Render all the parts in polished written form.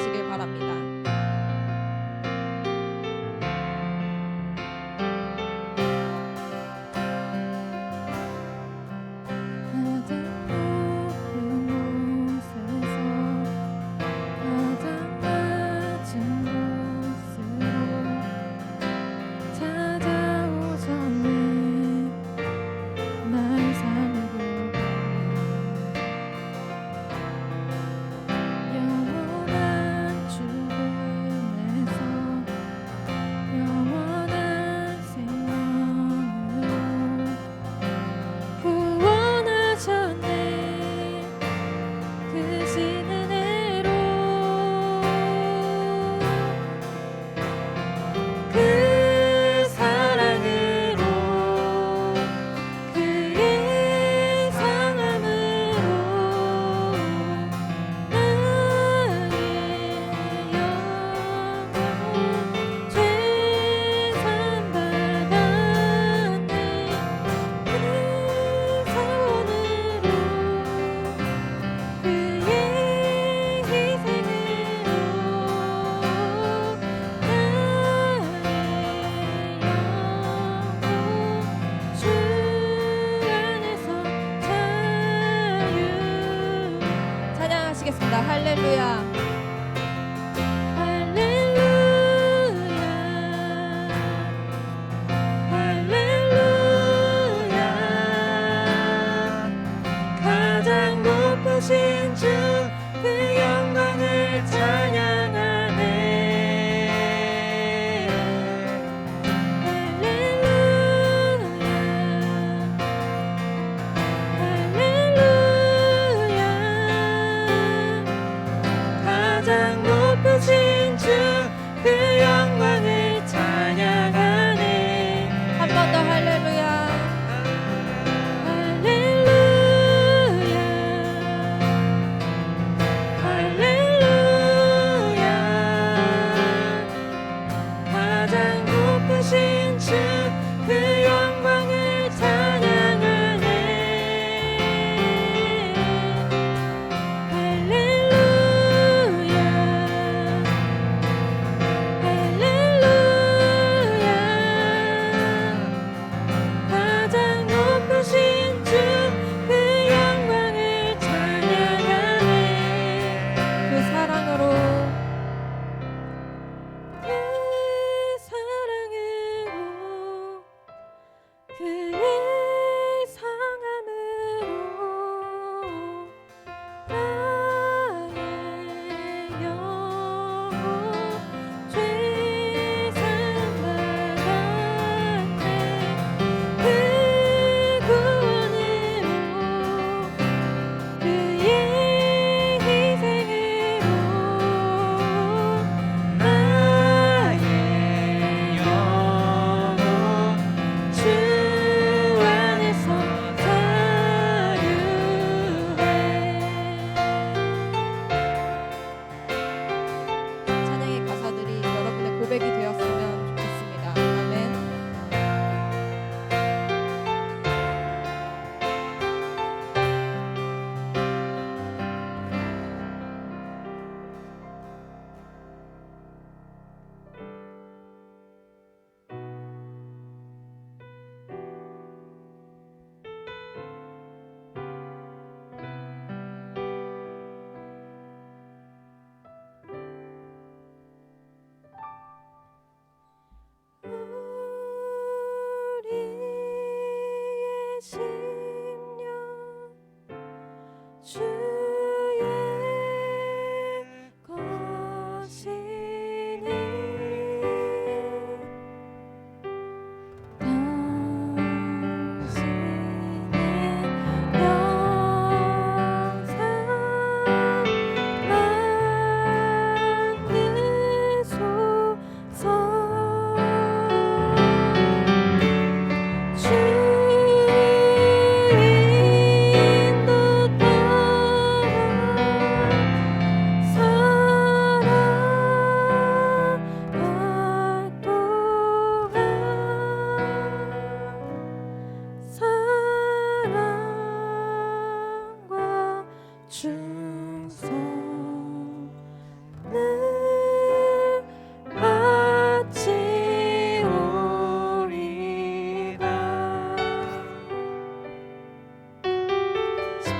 하시길 바랍니다. 찬양하시겠습니다. 할렐루야. 주 그 영광을 찬양하네. 할렐루야 할렐루야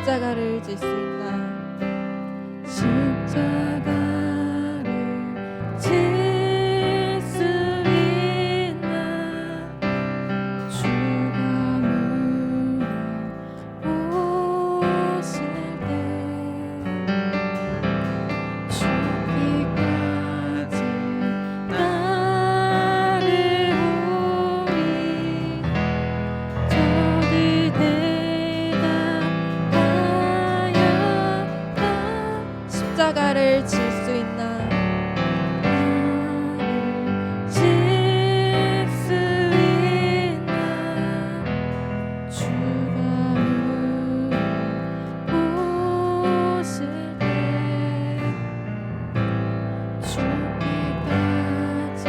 십자가를 질 수 있나? 십자가를 질 수 있나? 주가 물어보실 때 죽기까지 나를 우리 저리 대답하였다. 십자가를 질 수 있나? 질 수 있나? 주가 물어보실 때 죽기까지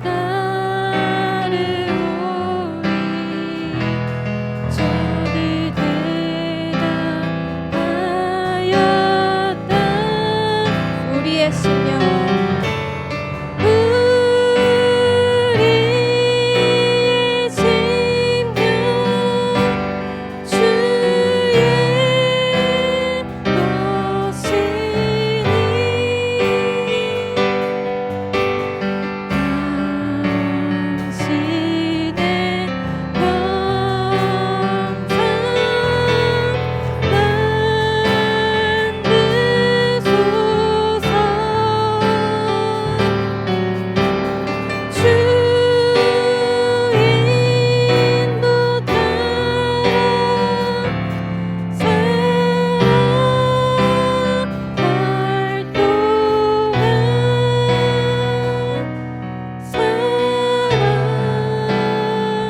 나를 우리 저리 대답하였다. 우리의 심령 우리의 심령 주의 것이니 당신의 평상 만드소서. 주 인도 따라 살아갈 동안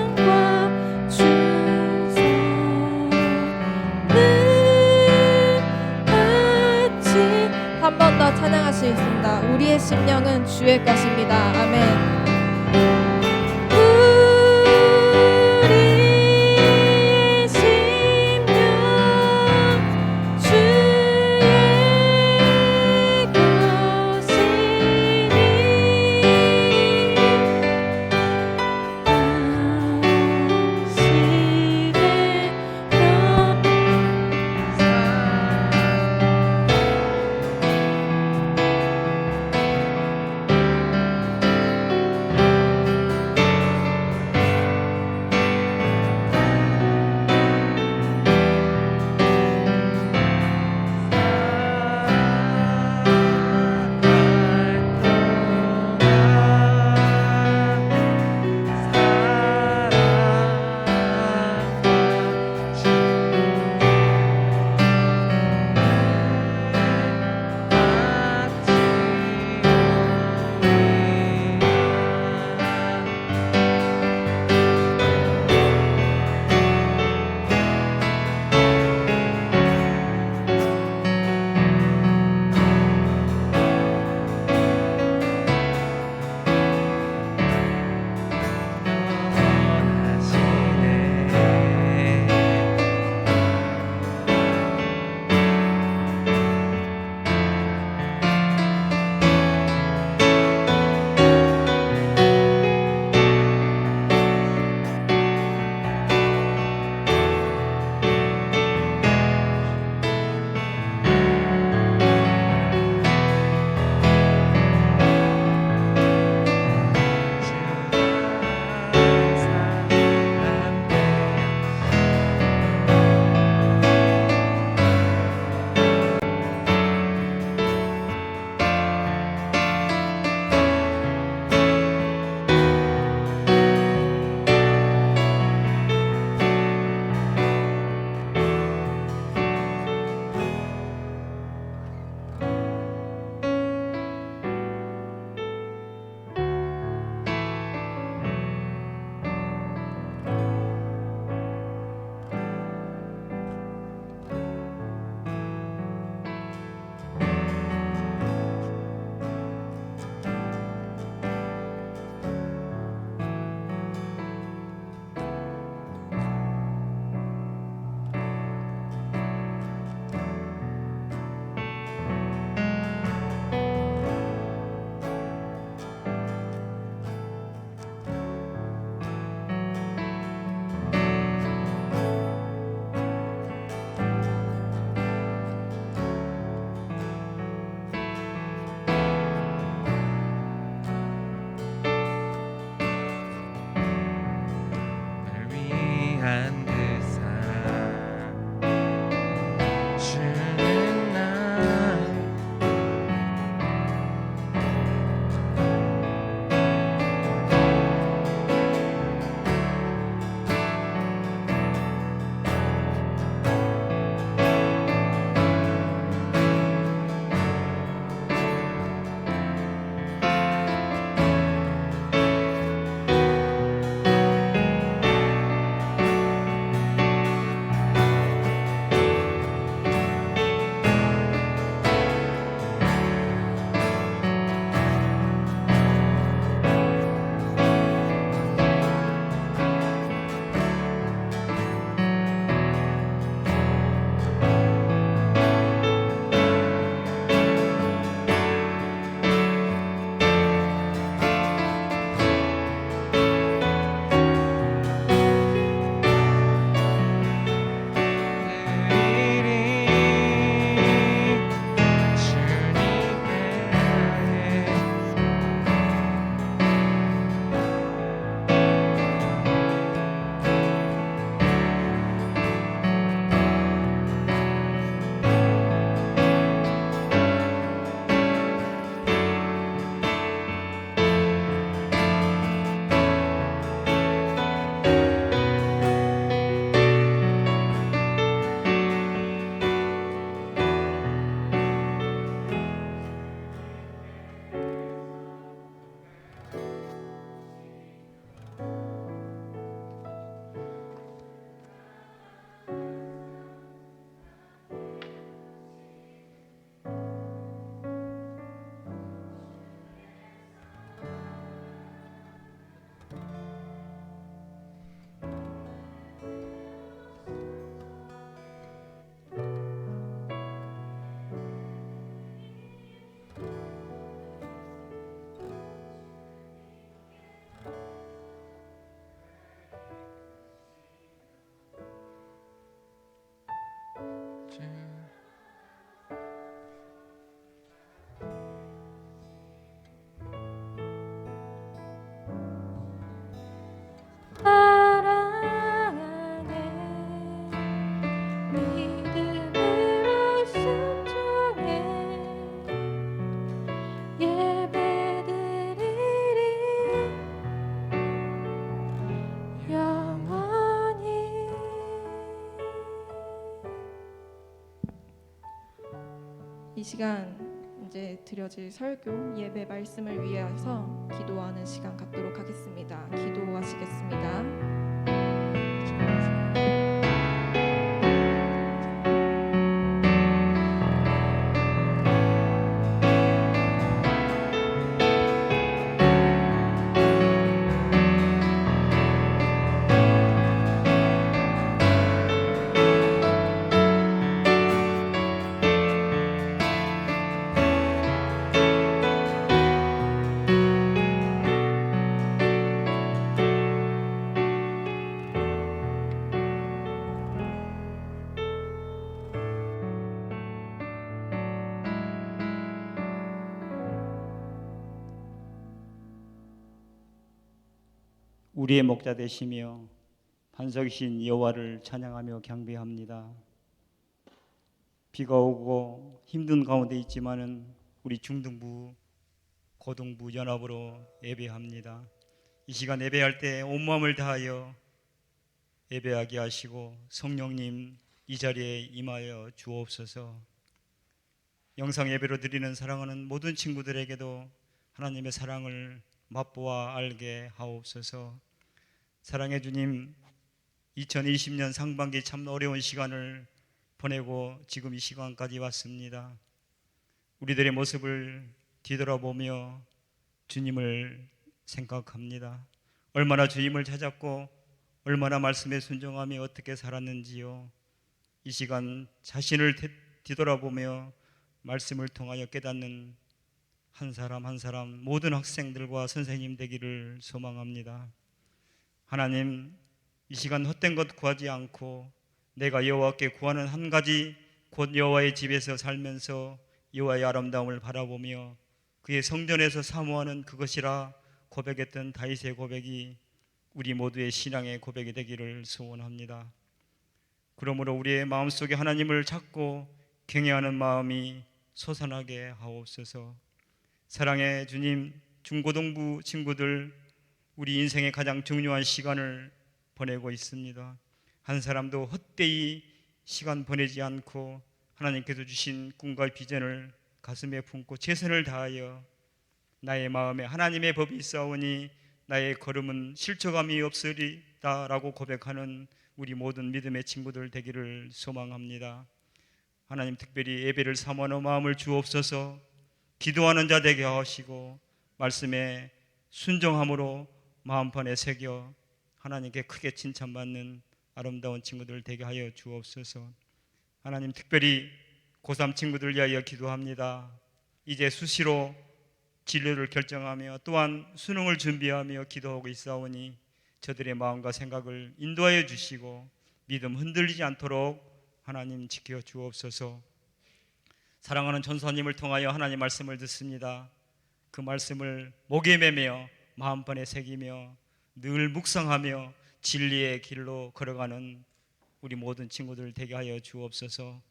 사랑과 충성을 같이 한 번 더 찬양할 수 있습니다. 우리의 심령은 주의 것입니다. 아멘. 우리의 심령 주의 것이니 당신의 평상 이 시간 이제 드려질 설교 예배 말씀을 위해서 기도하는 시간 갖도록 하겠습니다. 기도하시겠습니다. 우리의 목자 되시며 반석이신 여호와를 찬양하며 경배합니다. 비가 오고 힘든 가운데 있지만은 우리 중등부, 고등부 연합으로 예배합니다. 이 시간 예배할 때 온 마음을 다하여 예배하게 하시고 성령님 이 자리에 임하여 주옵소서. 영상 예배로 드리는 사랑하는 모든 친구들에게도 하나님의 사랑을 맛보아 알게 하옵소서. 사랑의 주님, 2020년 상반기 참 어려운 시간을 보내고 지금 이 시간까지 왔습니다. 우리들의 모습을 뒤돌아보며 주님을 생각합니다. 얼마나 주님을 찾았고 얼마나 말씀에 순종하며 어떻게 살았는지요. 이 시간 자신을 뒤돌아보며 말씀을 통하여 깨닫는 한 사람 한 사람 모든 학생들과 선생님 되기를 소망합니다. 하나님, 이 시간 헛된 것 구하지 않고 내가 여호와께 구하는 한 가지 곧 여호와의 집에서 살면서 여호와의 아름다움을 바라보며 그의 성전에서 사모하는 그것이라 고백했던 다윗의 고백이 우리 모두의 신앙의 고백이 되기를 소원합니다. 그러므로 우리의 마음속에 하나님을 찾고 경외하는 마음이 솟아나게 하옵소서. 사랑의 주님, 중고등부 친구들 우리 인생의 가장 중요한 시간을 보내고 있습니다. 한 사람도 헛되이 시간 보내지 않고 하나님께서 주신 꿈과 비전을 가슴에 품고 최선을 다하여 나의 마음에 하나님의 법이 있사오니 나의 걸음은 실족함이 없으리다 라고 고백하는 우리 모든 믿음의 친구들 되기를 소망합니다. 하나님, 특별히 예배를 사모하는 마음을 주옵소서. 기도하는 자 되게 하시고 말씀에 순종함으로 마음판에 새겨 하나님께 크게 칭찬받는 아름다운 친구들 되게 하여 주옵소서. 하나님, 특별히 고3 친구들 위하여 기도합니다. 이제 수시로 진로를 결정하며 또한 수능을 준비하며 기도하고 있사오니 저들의 마음과 생각을 인도하여 주시고 믿음 흔들리지 않도록 하나님 지켜 주옵소서. 사랑하는 전사님을 통하여 하나님 말씀을 듣습니다. 그 말씀을 목에 매며 마음판에 새기며 늘 묵상하며 진리의 길로 걸어가는 우리 모든 친구들 되게 하여 주옵소서.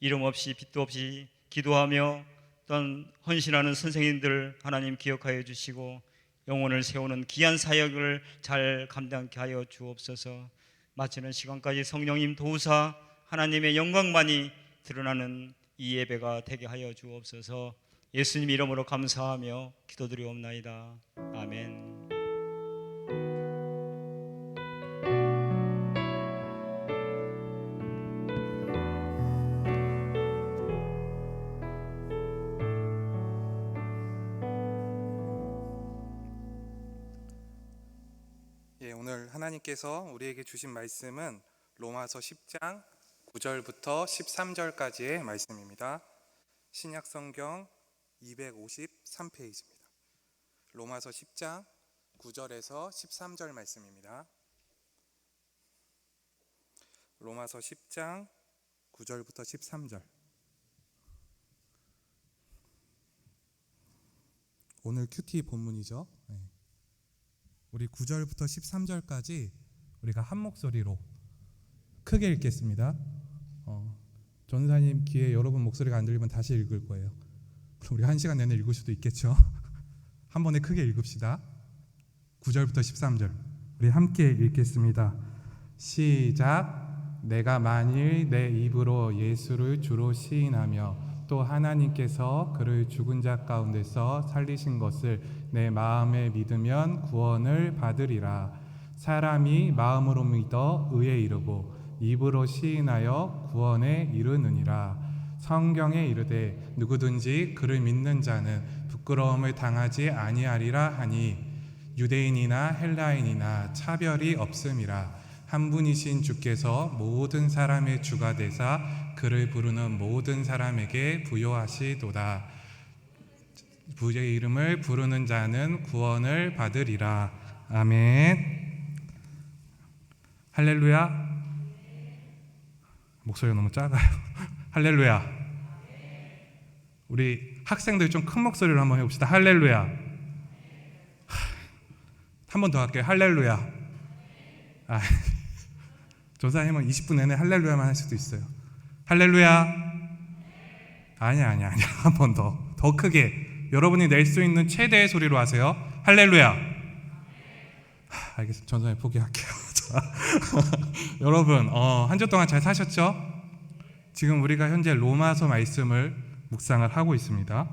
이름 없이 빛도 없이 기도하며 또한 헌신하는 선생님들 하나님 기억하여 주시고 영혼을 세우는 귀한 사역을 잘 감당케 하여 주옵소서. 마치는 시간까지 성령님 도우사 하나님의 영광만이 드러나는 이 예배가 되게 하여 주옵소서. 예수님 이름으로 감사하며 기도드리옵나이다. 아멘. 오늘 하나님께서 우리에게 주신 말씀은 로마서 10장 9절부터 13절까지의 말씀입니다. 신약 성경 253페이지입니다. 로마서 10장 9절에서 13절 말씀입니다. 로마서 10장 9절부터 13절. 오늘 큐티 본문이죠. 우리 9절부터 13절까지 우리가 한 목소리로 크게 읽겠습니다. 전사님 귀에 여러분 목소리가 안 들리면 다시 읽을 거예요. 그럼 우리 1시간 내내 읽을 수도 있겠죠. 한 번에 크게 읽읍시다. 9절부터 13절 우리 함께 읽겠습니다. 시작. 내가 만일 내 입으로 예수를 주로 시인하며 또 하나님께서 그를 죽은 자 가운데서 살리신 것을 내 마음에 믿으면 구원을 받으리라. 사람이 마음으로 믿어 의에 이르고 입으로 시인하여 구원에 이르느니라. 성경에 이르되 누구든지 그를 믿는 자는 부끄러움을 당하지 아니하리라 하니 유대인이나 헬라인이나 차별이 없음이라. 한 분이신 주께서 모든 사람의 주가 되사 그를 부르는 모든 사람에게 부요하시도다. 주의 이름을 부르는 자는 구원을 받으리라. 아멘. 할렐루야. 목소리가 너무 작아요. 할렐루야. 우리 학생들 좀 큰 목소리로 한번 해봅시다. 할렐루야. 한 번 더 할게요. 할렐루야. 조사님은 20분 내내 할렐루야만 할 수도 있어요. 할렐루야. 아니야. 한 번 더 크게 여러분이 낼 수 있는 최대의 소리로 하세요. 할렐루야. 알겠습니다. 전사님 포기할게요. 여러분 한 주 동안 잘 사셨죠? 지금 우리가 현재 로마서 말씀을 묵상을 하고 있습니다.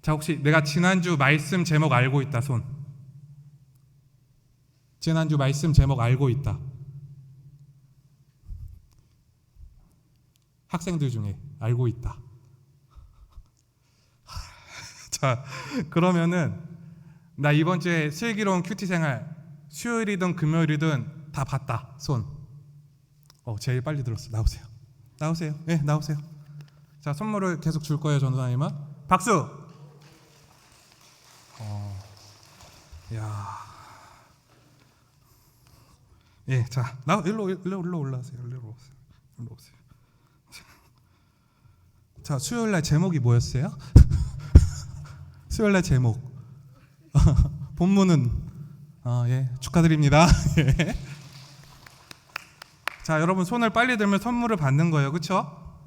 자, 혹시 내가 지난주 말씀 제목 알고 있다 손. 지난주 말씀 제목 알고 있다. 학생들 중에 알고 있다. 자, 그러면은 나 이번 주에 슬기로운 큐티 생활 수요일이든 금요일이든 다 봤다. 손. 제일 빨리 들었어. 나오세요. 네, 나오세요. 자, 선물을 계속 줄 거예요, 전도사님은. 박수. 야. 예, 자, 일로 올라오세요. 일로 오세요. 자, 수요일 날 제목이 뭐였어요? 수요일 날 제목. 본문은 예, 축하드립니다. 예. 자, 여러분 손을 빨리 들면 선물을 받는 거예요. 그렇죠?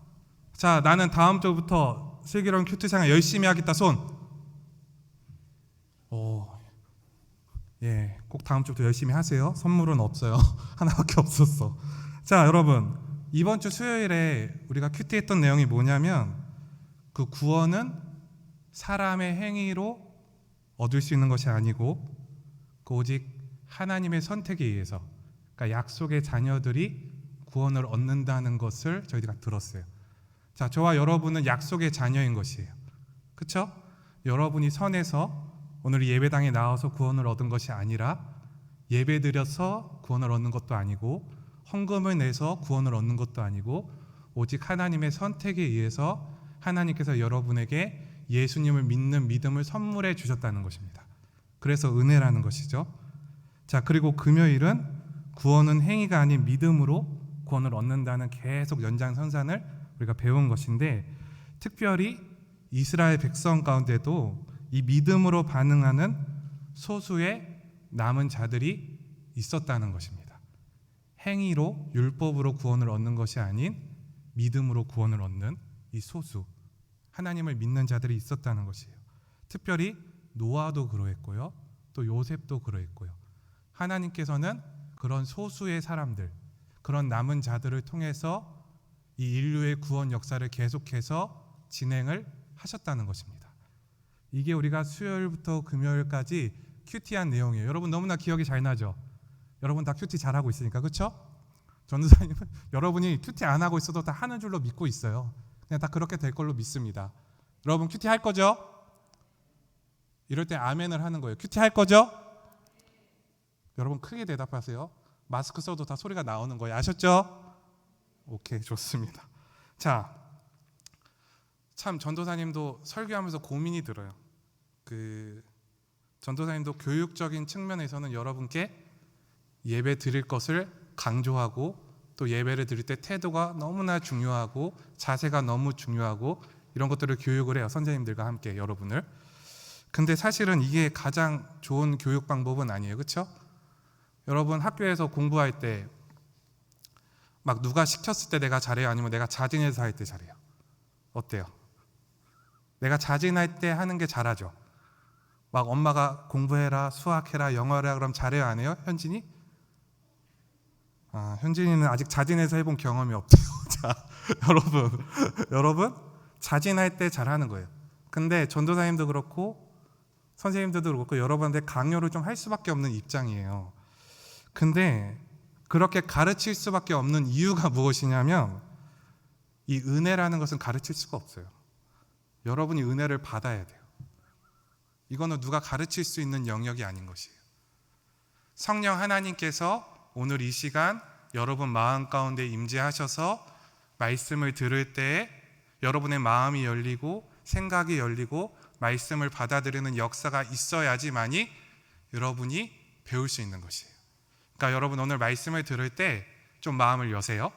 자, 나는 다음 주부터 슬기로운 큐티 생활 열심히 하겠다. 손. 예, 꼭 다음 주부터 열심히 하세요. 선물은 없어요. 하나밖에 없었어. 자, 여러분 이번 주 수요일에 우리가 큐티했던 내용이 뭐냐면 그 구원은 사람의 행위로 얻을 수 있는 것이 아니고 그 오직 하나님의 선택에 의해서, 그러니까 약속의 자녀들이 구원을 얻는다는 것을 저희가 들었어요. 자, 저와 여러분은 약속의 자녀인 것이에요. 그렇죠? 여러분이 선에서 오늘 예배당에 나와서 구원을 얻은 것이 아니라 예배드려서 구원을 얻는 것도 아니고 헌금을 내서 구원을 얻는 것도 아니고 오직 하나님의 선택에 의해서 하나님께서 여러분에게 예수님을 믿는 믿음을 선물해 주셨다는 것입니다. 그래서 은혜라는 것이죠. 자, 그리고 금요일은 구원은 행위가 아닌 믿음으로 구원을 얻는다는 계속 연장선상을 우리가 배운 것인데, 특별히 이스라엘 백성 가운데도 이 믿음으로 반응하는 소수의 남은 자들이 있었다는 것입니다. 행위로 율법으로 구원을 얻는 것이 아닌 믿음으로 구원을 얻는 이 소수, 하나님을 믿는 자들이 있었다는 것이에요. 특별히 노아도 그러했고요, 또 요셉도 그러했고요. 하나님께서는 그런 소수의 사람들, 그런 남은 자들을 통해서 이 인류의 구원 역사를 계속해서 진행을 하셨다는 것입니다. 이게 우리가 수요일부터 금요일까지 큐티한 내용이에요. 여러분 너무나 기억이 잘 나죠? 여러분 다 큐티 잘하고 있으니까, 그렇죠? 전도사님은 여러분이 큐티 안 하고 있어도 다 하는 줄로 믿고 있어요. 그냥 다 그렇게 될 걸로 믿습니다. 여러분 큐티 할 거죠? 이럴 때 아멘을 하는 거예요. 큐티 할 거죠? 여러분 크게 대답하세요. 마스크 써도 다 소리가 나오는 거예요. 아셨죠? 오케이, 좋습니다. 자, 참 전도사님도 설교하면서 고민이 들어요. 전도사님도 교육적인 측면에서는 여러분께 예배 드릴 것을 강조하고, 또 예배를 드릴 때 태도가 너무나 중요하고 자세가 너무 중요하고 이런 것들을 교육을 해요. 선생님들과 함께 여러분을. 근데 사실은 이게 가장 좋은 교육 방법은 아니에요. 그렇죠? 여러분 학교에서 공부할 때 막 누가 시켰을 때 내가 잘해요? 아니면 내가 자진해서 할 때 잘해요? 어때요? 내가 자진할 때 하는 게 잘하죠. 막 엄마가 공부해라, 수학해라, 영어해라 그럼 잘해요? 안 해요? 현진이? 현진이는 아직 자진해서 해본 경험이 없대요. 자, 여러분 자진할 때 잘하는 거예요. 근데 전도사님도 그렇고 선생님들도 그렇고 여러분한테 강요를 좀 할 수밖에 없는 입장이에요. 근데 그렇게 가르칠 수밖에 없는 이유가 무엇이냐면 이 은혜라는 것은 가르칠 수가 없어요. 여러분이 은혜를 받아야 돼요. 이거는 누가 가르칠 수 있는 영역이 아닌 것이에요. 성령 하나님께서 오늘 이 시간 여러분 마음 가운데 임재하셔서 말씀을 들을 때 여러분의 마음이 열리고 생각이 열리고 말씀을 받아들이는 역사가 있어야지만이 여러분이 배울 수 있는 것이에요. 그러니까 여러분 오늘 말씀을 들을 때 좀 마음을 여세요.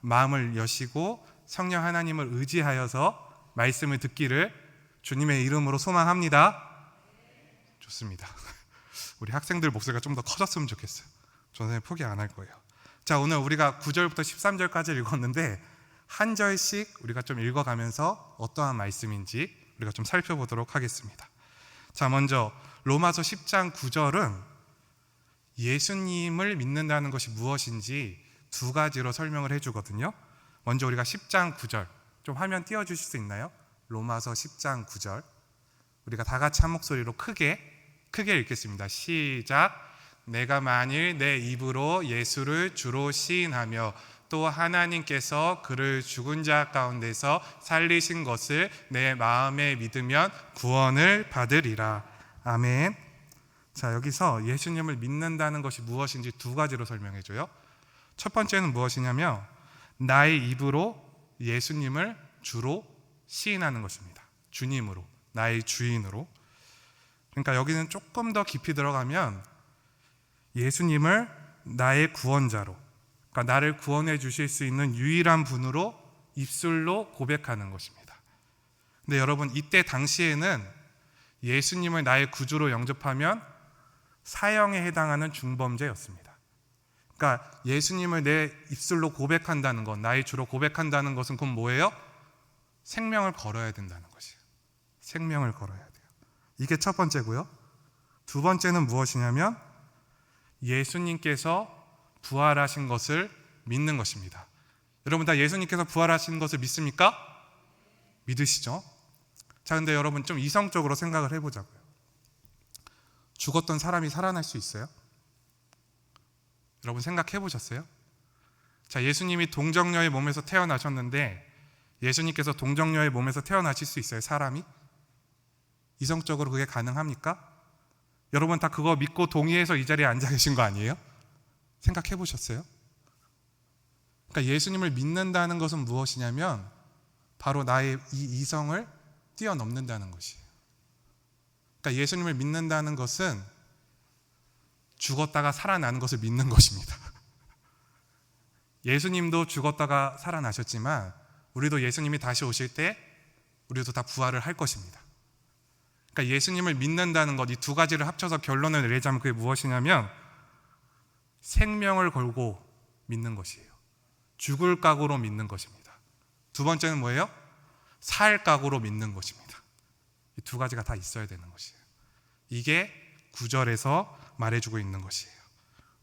마음을 여시고 성령 하나님을 의지하여서 말씀을 듣기를 주님의 이름으로 소망합니다. 좋습니다. 우리 학생들 목소리가 좀 더 커졌으면 좋겠어요. 저는 포기 안 할 거예요. 자, 오늘 우리가 9절부터 13절까지 읽었는데 한 절씩 우리가 좀 읽어가면서 어떠한 말씀인지 우리가 좀 살펴보도록 하겠습니다. 자, 먼저 로마서 10장 9절은 예수님을 믿는다는 것이 무엇인지 두 가지로 설명을 해주거든요. 먼저 우리가 10장 9절 좀 화면 띄워주실 수 있나요? 로마서 10장 9절 우리가 다 같이 한 목소리로 크게 읽겠습니다. 시작. 내가 만일 내 입으로 예수를 주로 시인하며 또 하나님께서 그를 죽은 자 가운데서 살리신 것을 내 마음에 믿으면 구원을 받으리라. 아멘. 자, 여기서 예수님을 믿는다는 것이 무엇인지 두 가지로 설명해줘요. 첫 번째는 무엇이냐면 나의 입으로 예수님을 주로 시인하는 것입니다. 주님으로, 나의 주인으로. 그러니까 여기는 조금 더 깊이 들어가면 예수님을 나의 구원자로, 그러니까 나를 구원해 주실 수 있는 유일한 분으로 입술로 고백하는 것입니다. 근데 여러분 이때 당시에는 예수님을 나의 구주로 영접하면 사형에 해당하는 중범죄였습니다. 그러니까 예수님을 내 입술로 고백한다는 것, 나의 주로 고백한다는 것은 그건 뭐예요? 생명을 걸어야 된다는 것이에요. 생명을 걸어야 돼요. 이게 첫 번째고요. 두 번째는 무엇이냐면 예수님께서 부활하신 것을 믿는 것입니다. 여러분 다 예수님께서 부활하신 것을 믿습니까? 믿으시죠? 자, 근데 여러분 좀 이성적으로 생각을 해보자고요. 죽었던 사람이 살아날 수 있어요? 여러분 생각해 보셨어요? 자, 예수님이 동정녀의 몸에서 태어나셨는데 예수님께서 동정녀의 몸에서 태어나실 수 있어요? 사람이? 이성적으로 그게 가능합니까? 여러분 다 그거 믿고 동의해서 이 자리에 앉아 계신 거 아니에요? 생각해 보셨어요? 그러니까 예수님을 믿는다는 것은 무엇이냐면 바로 나의 이 이성을 뛰어넘는다는 것이에요. 그러니까 예수님을 믿는다는 것은 죽었다가 살아나는 것을 믿는 것입니다. 예수님도 죽었다가 살아나셨지만 우리도 예수님이 다시 오실 때 우리도 다 부활을 할 것입니다. 그러니까 예수님을 믿는다는 것, 이 두 가지를 합쳐서 결론을 내자면 그게 무엇이냐면 생명을 걸고 믿는 것이에요. 죽을 각오로 믿는 것입니다. 두 번째는 뭐예요? 살 각오로 믿는 것입니다. 이 두 가지가 다 있어야 되는 것이에요. 이게 9절에서 말해주고 있는 것이에요.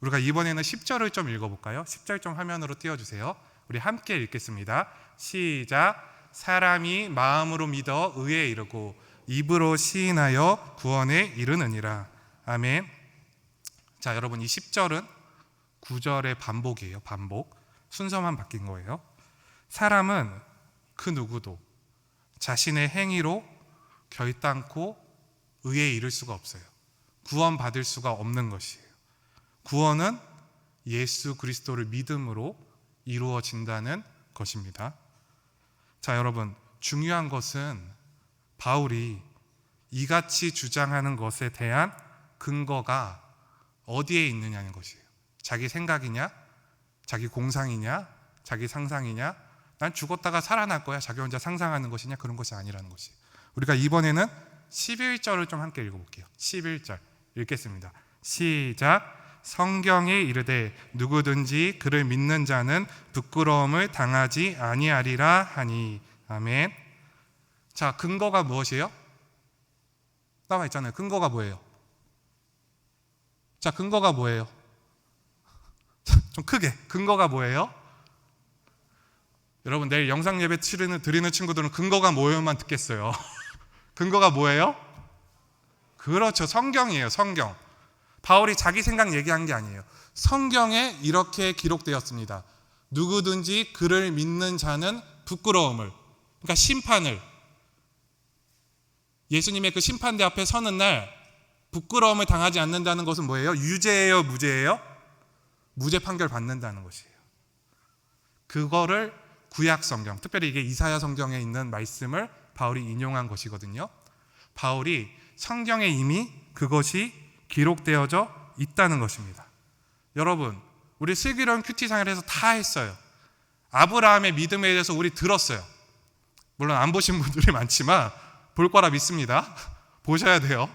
우리가 이번에는 10절을 좀 읽어볼까요? 10절 좀 화면으로 띄워주세요. 우리 함께 읽겠습니다. 시작. 사람이 마음으로 믿어 의에 이르고 입으로 시인하여 구원에 이르느니라. 아멘. 자, 여러분 이 10절은 9절의 반복이에요. 반복. 순서만 바뀐 거예요. 사람은 그 누구도 자신의 행위로 결단코 의에 이를 수가 없어요. 구원받을 수가 없는 것이에요. 구원은 예수 그리스도를 믿음으로 이루어진다는 것입니다. 자, 여러분 중요한 것은 바울이 이같이 주장하는 것에 대한 근거가 어디에 있느냐는 것이에요. 자기 생각이냐? 자기 공상이냐? 자기 상상이냐? 난 죽었다가 살아날 거야. 자기 혼자 상상하는 것이냐? 그런 것이 아니라는 것이에요. 우리가 이번에는 11절을 좀 함께 읽어볼게요. 11절 읽겠습니다. 시작. 성경에 이르되 누구든지 그를 믿는 자는 부끄러움을 당하지 아니하리라 하니. 아멘. 자, 근거가 무엇이에요? 나와 있잖아요. 근거가 뭐예요? 자, 근거가 뭐예요? 좀 크게. 근거가 뭐예요? 여러분 내일 영상 예배 드리는 친구들은 근거가 뭐예요만 듣겠어요. 근거가 뭐예요? 그렇죠. 성경이에요. 성경. 바울이 자기 생각 얘기한 게 아니에요. 성경에 이렇게 기록되었습니다. 누구든지 그를 믿는 자는 부끄러움을, 그러니까 심판을, 예수님의 그 심판대 앞에 서는 날 부끄러움을 당하지 않는다는 것은 뭐예요? 유죄예요, 무죄예요? 무죄 판결 받는다는 것이에요. 그거를 구약 성경, 특별히 이게 이사야 성경에 있는 말씀을 바울이 인용한 것이거든요. 바울이 성경에 이미 그것이 기록되어져 있다는 것입니다. 여러분, 우리 슬기로운 큐티상에서 다 했어요. 아브라함의 믿음에 대해서 우리 들었어요. 물론 안 보신 분들이 많지만 볼 거라 믿습니다. 보셔야 돼요.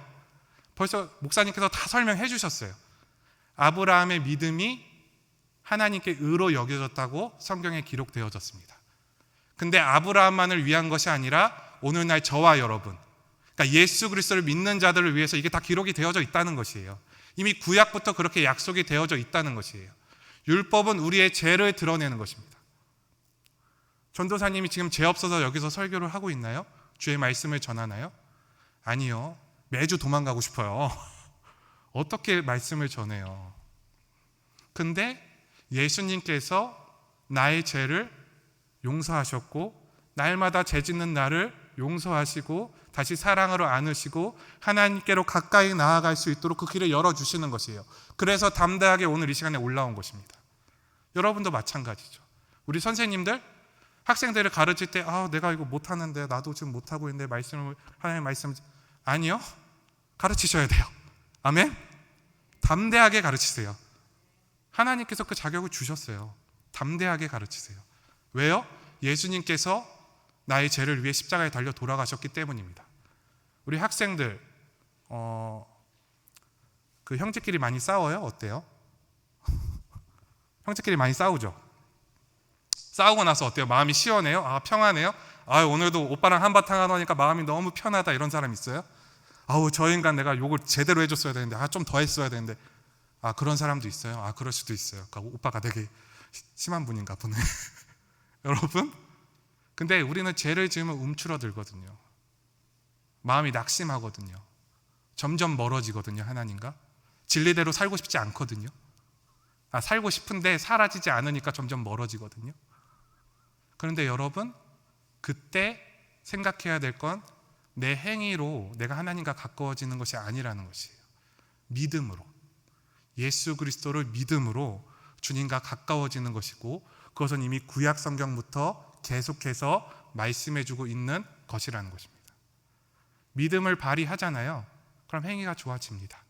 벌써 목사님께서 다 설명해 주셨어요. 아브라함의 믿음이 하나님께 의로 여겨졌다고 성경에 기록되어졌습니다. 근데 아브라함만을 위한 것이 아니라 오늘날 저와 여러분, 그러니까 예수 그리스도를 믿는 자들을 위해서 이게 다 기록이 되어져 있다는 것이에요. 이미 구약부터 그렇게 약속이 되어져 있다는 것이에요. 율법은 우리의 죄를 드러내는 것입니다. 전도사님이 지금 죄 없어서 여기서 설교를 하고 있나요? 주의 말씀을 전하나요? 아니요. 매주 도망가고 싶어요. 어떻게 말씀을 전해요? 근데 예수님께서 나의 죄를 용서하셨고 날마다 죄 짓는 나를 용서하시고 다시 사랑으로 안으시고 하나님께로 가까이 나아갈 수 있도록 그 길을 열어주시는 것이에요. 그래서 담대하게 오늘 이 시간에 올라온 것입니다. 여러분도 마찬가지죠. 우리 선생님들 학생들을 가르칠 때 내가 이거 못하는데 나도 지금 못하고 있는데 말씀을 하나님 말씀 아니요. 가르치셔야 돼요. 아멘. 담대하게 가르치세요. 하나님께서 그 자격을 주셨어요. 담대하게 가르치세요. 왜요? 예수님께서 나의 죄를 위해 십자가에 달려 돌아가셨기 때문입니다. 우리 학생들 그 형제끼리 많이 싸워요? 어때요? 형제끼리 많이 싸우죠? 싸우고 나서 어때요? 마음이 시원해요? 평안해요? 오늘도 오빠랑 한바탕 하니까 마음이 너무 편하다 이런 사람 있어요? 저 인간 내가 욕을 제대로 해줬어야 되는데 좀 더 했어야 되는데 그런 사람도 있어요? 그럴 수도 있어요. 그러니까 오빠가 되게 심한 분인가 보네. 여러분, 근데 우리는 죄를 지으면 움츠러들거든요. 마음이 낙심하거든요. 점점 멀어지거든요. 하나님과 진리대로 살고 싶지 않거든요. 살고 싶은데 사라지지 않으니까 점점 멀어지거든요. 그런데 여러분, 그때 생각해야 될 건 내 행위로 내가 하나님과 가까워지는 것이 아니라는 것이에요. 믿음으로, 예수 그리스도를 믿음으로 주님과 가까워지는 것이고 그것은 이미 구약 성경부터 계속해서 말씀해주고 있는 것이라는 것입니다. 믿음을 발휘하잖아요. 그럼 행위가 좋아집니다.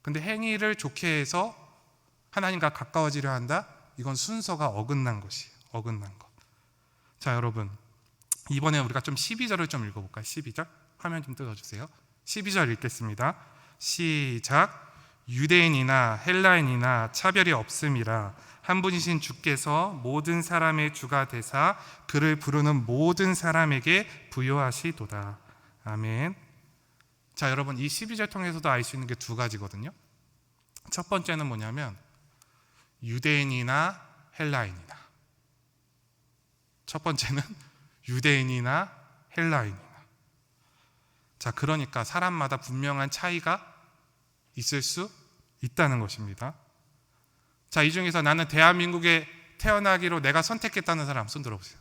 근데 행위를 좋게 해서 하나님과 가까워지려 한다? 이건 순서가 어긋난 것이에요. 어긋난 것. 자, 여러분, 이번에 우리가 좀 12절을 좀 읽어볼까요? 12절 화면 좀 뜯어주세요. 12절 읽겠습니다. 시작. 유대인이나 헬라인이나 차별이 없음이라 한 분이신 주께서 모든 사람의 주가 되사 그를 부르는 모든 사람에게 부여하시도다. 아멘. 자, 여러분, 이 12절 통해서도 알 수 있는 게 두 가지거든요. 첫 번째는 뭐냐면 유대인이나 헬라인이나. 첫 번째는 유대인이나 헬라인이나. 자, 그러니까 사람마다 분명한 차이가 있을 수 있다는 것입니다. 자, 이 중에서 나는 대한민국에 태어나기로 내가 선택했다는 사람 손 들어보세요.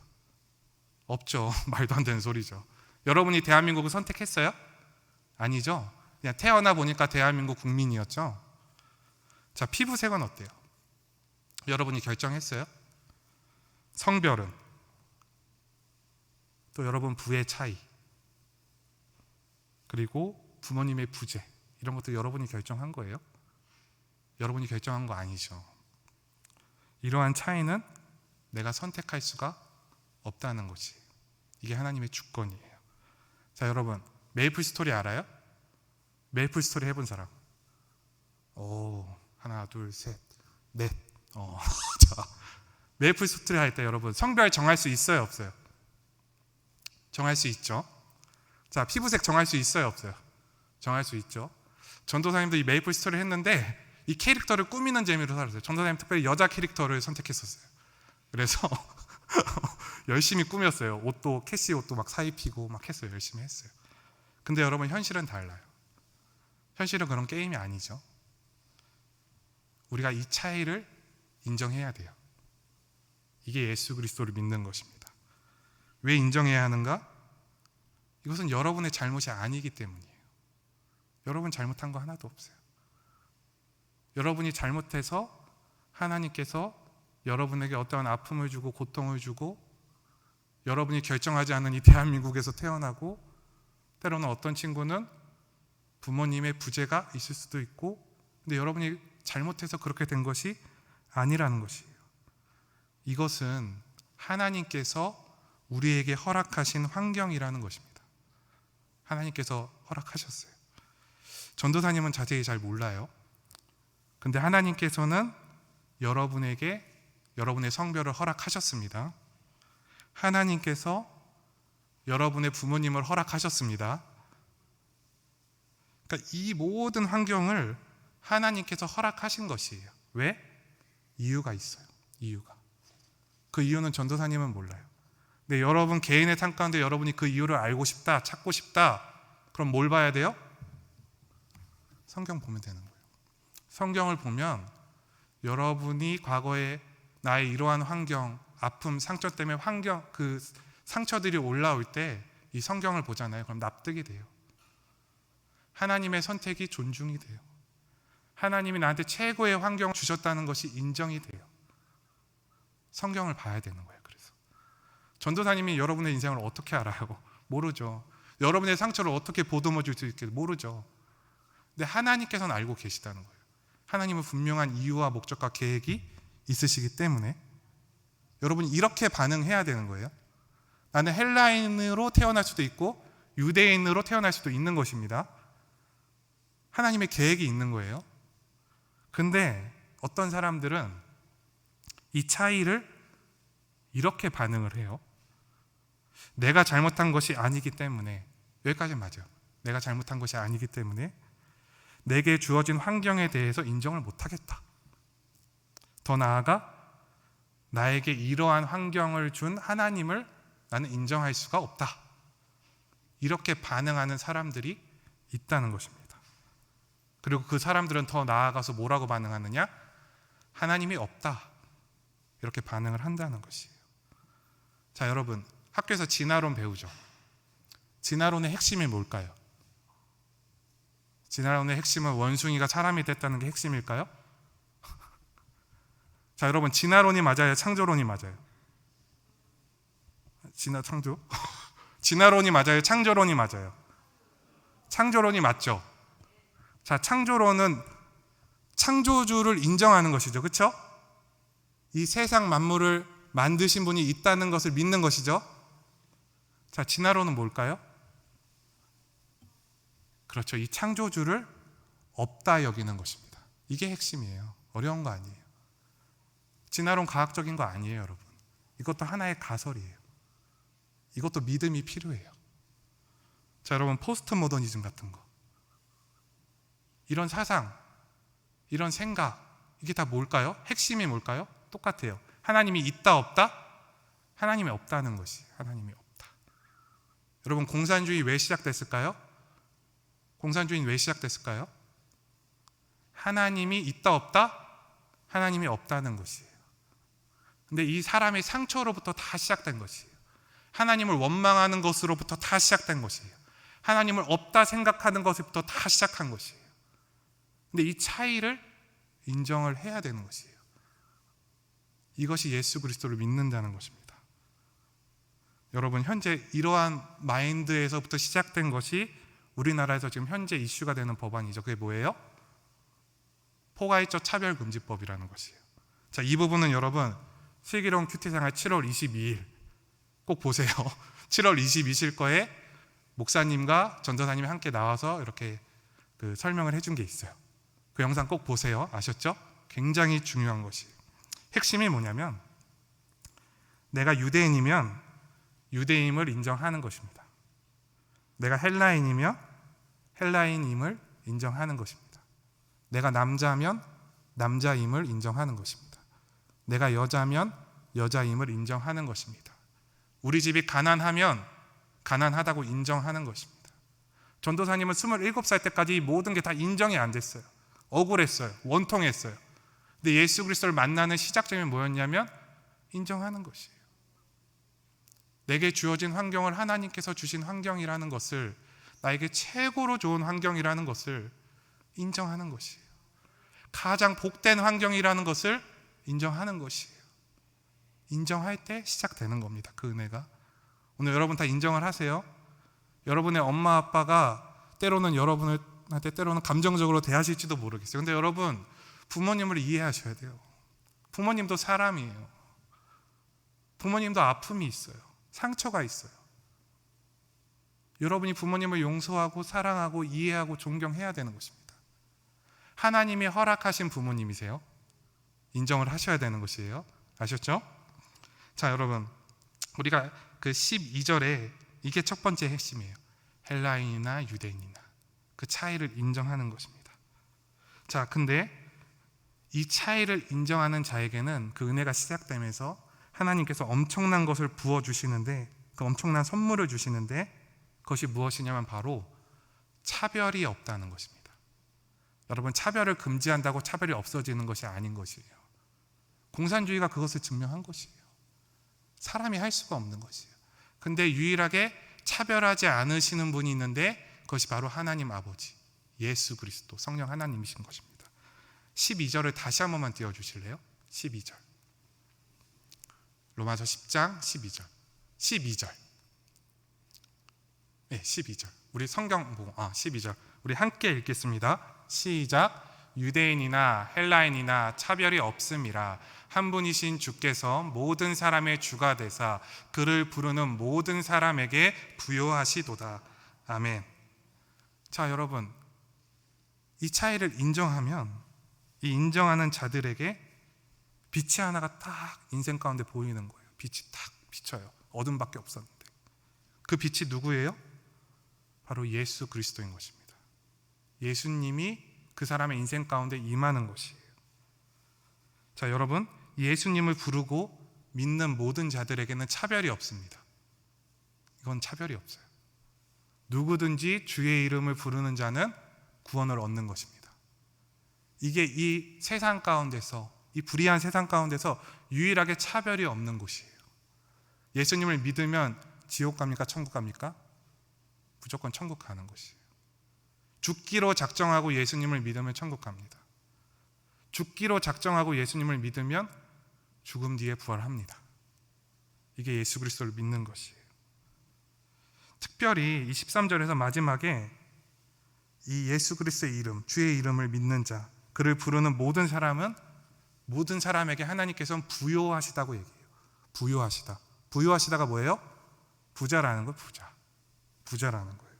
없죠. 말도 안 되는 소리죠. 여러분이 대한민국을 선택했어요? 아니죠. 그냥 태어나 보니까 대한민국 국민이었죠. 자, 피부색은 어때요? 여러분이 결정했어요? 성별은? 또 여러분 부의 차이, 그리고 부모님의 부재, 이런 것도 여러분이 결정한 거예요? 여러분이 결정한 거 아니죠. 이러한 차이는 내가 선택할 수가 없다는 것이, 이게 하나님의 주권이에요. 자, 여러분, 메이플 스토리 알아요? 메이플 스토리 해본 사람? 하나, 둘, 셋, 넷. 자, 메이플 스토리 할 때 여러분 성별 정할 수 있어요, 없어요? 정할 수 있죠. 자, 피부색 정할 수 있어요, 없어요? 정할 수 있죠. 전도사님도 이 메이플 스토리 했는데 이 캐릭터를 꾸미는 재미로 살았어요. 전도사님 특별히 여자 캐릭터를 선택했었어요. 그래서 열심히 꾸몄어요. 옷도 캐시 옷도 막 사입히고 막 했어요. 열심히 했어요. 근데 여러분 현실은 달라요. 현실은 그런 게임이 아니죠. 우리가 이 차이를 인정해야 돼요. 이게 예수 그리스도를 믿는 것입니다. 왜 인정해야 하는가? 이것은 여러분의 잘못이 아니기 때문이에요. 여러분 잘못한 거 하나도 없어요. 여러분이 잘못해서 하나님께서 여러분에게 어떠한 아픔을 주고 고통을 주고 여러분이 결정하지 않은 이 대한민국에서 태어나고 때로는 어떤 친구는 부모님의 부재가 있을 수도 있고 근데 여러분이 잘못해서 그렇게 된 것이 아니라는 것이에요. 이것은 하나님께서 우리에게 허락하신 환경이라는 것입니다. 하나님께서 허락하셨어요. 전도사님은 자세히 잘 몰라요. 근데 하나님께서는 여러분에게 여러분의 성별을 허락하셨습니다. 하나님께서 여러분의 부모님을 허락하셨습니다. 그러니까 이 모든 환경을 하나님께서 허락하신 것이에요. 왜? 이유가 있어요. 이유가. 그 이유는 전도사님은 몰라요. 근데 여러분 개인의 삶 가운데 여러분이 그 이유를 알고 싶다, 찾고 싶다. 그럼 뭘 봐야 돼요? 성경 보면 되는 거예요. 성경을 보면 여러분이 과거에 나의 이러한 환경, 아픔, 상처 때문에 그 상처들이 올라올 때 이 성경을 보잖아요. 그럼 납득이 돼요. 하나님의 선택이 존중이 돼요. 하나님이 나한테 최고의 환경을 주셨다는 것이 인정이 돼요. 성경을 봐야 되는 거예요. 그래서 전도사님이 여러분의 인생을 어떻게 알아요? 모르죠. 여러분의 상처를 어떻게 보듬어 줄 수 있게 모르죠. 근데 하나님께서는 알고 계시다는 거예요. 하나님은 분명한 이유와 목적과 계획이 있으시기 때문에 여러분이 이렇게 반응해야 되는 거예요. 나는 헬라인으로 태어날 수도 있고 유대인으로 태어날 수도 있는 것입니다. 하나님의 계획이 있는 거예요. 근데 어떤 사람들은 이 차이를 이렇게 반응을 해요. 내가 잘못한 것이 아니기 때문에, 여기까지는 맞아요. 내가 잘못한 것이 아니기 때문에 내게 주어진 환경에 대해서 인정을 못하겠다. 더 나아가 나에게 이러한 환경을 준 하나님을 나는 인정할 수가 없다. 이렇게 반응하는 사람들이 있다는 것입니다. 그리고 그 사람들은 더 나아가서 뭐라고 반응하느냐? 하나님이 없다. 이렇게 반응을 한다는 것이에요. 자, 여러분, 학교에서 진화론 배우죠. 진화론의 핵심이 뭘까요? 진화론의 핵심은 원숭이가 사람이 됐다는 게 핵심일까요? 자, 여러분, 진화론이 맞아요? 창조론이 맞아요? 창조? 진화론이 맞아요? 창조론이 맞아요? 창조론이 맞죠? 자, 창조론은 창조주를 인정하는 것이죠. 그렇죠? 이 세상 만물을 만드신 분이 있다는 것을 믿는 것이죠. 자, 진화론은 뭘까요? 그렇죠. 이 창조주를 없다 여기는 것입니다. 이게 핵심이에요. 어려운 거 아니에요. 진화론 과학적인 거 아니에요, 여러분. 이것도 하나의 가설이에요. 이것도 믿음이 필요해요. 자, 여러분, 포스트 모더니즘 같은 거, 이런 사상, 이런 생각, 이게 다 뭘까요? 핵심이 뭘까요? 똑같아요. 하나님이 있다 없다? 하나님이 없다는 것이 하나님이 없다. 여러분, 공산주의 왜 시작됐을까요? 공산주의는 왜 시작됐을까요? 하나님이 있다 없다? 하나님이 없다는 것이에요. 근데 이 사람의 상처로부터 다 시작된 것이에요. 하나님을 원망하는 것으로부터 다 시작된 것이에요. 하나님을 없다 생각하는 것부터 다 시작한 것이에요. 근데 이 차이를 인정을 해야 되는 것이에요. 이것이 예수 그리스도를 믿는다는 것입니다. 여러분, 현재 이러한 마인드에서부터 시작된 것이 우리나라에서 지금 현재 이슈가 되는 법안이죠. 그게 뭐예요? 포괄적 차별금지법이라는 것이에요. 자, 이 부분은 여러분 슬기로운 큐티생활 7월 22일 꼭 보세요. 7월 22일 거에 목사님과 전도사님이 함께 나와서 이렇게 설명을 해준 게 있어요. 그 영상 꼭 보세요. 아셨죠? 굉장히 중요한 것이에요. 핵심이 뭐냐면 내가 유대인이면 유대인임을 인정하는 것입니다. 내가 헬라인이면 헬라인임을 인정하는 것입니다. 내가 남자면 남자임을 인정하는 것입니다. 내가 여자면 여자임을 인정하는 것입니다. 우리 집이 가난하면 가난하다고 인정하는 것입니다. 전도사님은 27살 때까지 모든 게 다 인정이 안 됐어요. 억울했어요. 원통했어요. 근데 예수 그리스도를 만나는 시작점이 뭐였냐면 인정하는 것이에요. 내게 주어진 환경을 하나님께서 주신 환경이라는 것을, 나에게 최고로 좋은 환경이라는 것을 인정하는 것이에요. 가장 복된 환경이라는 것을 인정하는 것이에요. 인정할 때 시작되는 겁니다. 그 은혜가. 오늘 여러분 다 인정을 하세요. 여러분의 엄마 아빠가 때로는 여러분한테 때로는 감정적으로 대하실지도 모르겠어요. 근데 여러분, 부모님을 이해하셔야 돼요. 부모님도 사람이에요. 부모님도 아픔이 있어요. 상처가 있어요. 여러분이 부모님을 용서하고 사랑하고 이해하고 존경해야 되는 것입니다. 하나님이 허락하신 부모님이세요. 인정을 하셔야 되는 것이에요. 아셨죠? 자, 여러분, 우리가 그 12절에 이게 첫 번째 핵심이에요. 헬라인이나 유대인이나 그 차이를 인정하는 것입니다. 자, 근데 이 차이를 인정하는 자에게는 그 은혜가 시작되면서 하나님께서 엄청난 것을 부어주시는데, 그 엄청난 선물을 주시는데, 그것이 무엇이냐면 바로 차별이 없다는 것입니다. 여러분, 차별을 금지한다고 차별이 없어지는 것이 아닌 것이에요. 공산주의가 그것을 증명한 것이에요. 사람이 할 수가 없는 것이에요. 근데 유일하게 차별하지 않으시는 분이 있는데 그것이 바로 하나님 아버지, 예수 그리스도, 성령 하나님이신 것입니다. 12절을 다시 한 번만 띄워주실래요? 12절. 로마서 10장 12절. 12절. 네, 12절. 우리 성경 보고 12절. 우리 함께 읽겠습니다. 시작. 유대인이나 헬라인이나 차별이 없음이라 한 분이신 주께서 모든 사람의 주가 되사 그를 부르는 모든 사람에게 부요하시도다. 아멘. 자, 여러분, 이 차이를 인정하면 이 인정하는 자들에게 빛이 하나가 딱 인생 가운데 보이는 거예요. 빛이 딱 비쳐요. 어둠밖에 없었는데. 그 빛이 누구예요? 바로 예수 그리스도인 것입니다. 예수님이 그 사람의 인생 가운데 임하는 것이에요. 자, 여러분, 예수님을 부르고 믿는 모든 자들에게는 차별이 없습니다. 이건 차별이 없어요. 누구든지 주의 이름을 부르는 자는 구원을 얻는 것입니다. 이게 이 세상 가운데서, 이 불의한 세상 가운데서 유일하게 차별이 없는 곳이에요. 예수님을 믿으면 지옥 갑니까? 천국 갑니까? 무조건 천국 가는 것이에요. 죽기로 작정하고 예수님을 믿으면 천국 갑니다. 죽기로 작정하고 예수님을 믿으면 죽음 뒤에 부활합니다. 이게 예수 그리스도를 믿는 것이에요. 특별히 이 13절에서 마지막에 이 예수 그리스도의 이름, 주의 이름을 믿는 자, 그를 부르는 모든 사람은, 모든 사람에게 하나님께서는 부요하시다고 얘기해요. 부요하시다. 부요하시다가 뭐예요? 부자라는 거예요. 부자라는 거예요.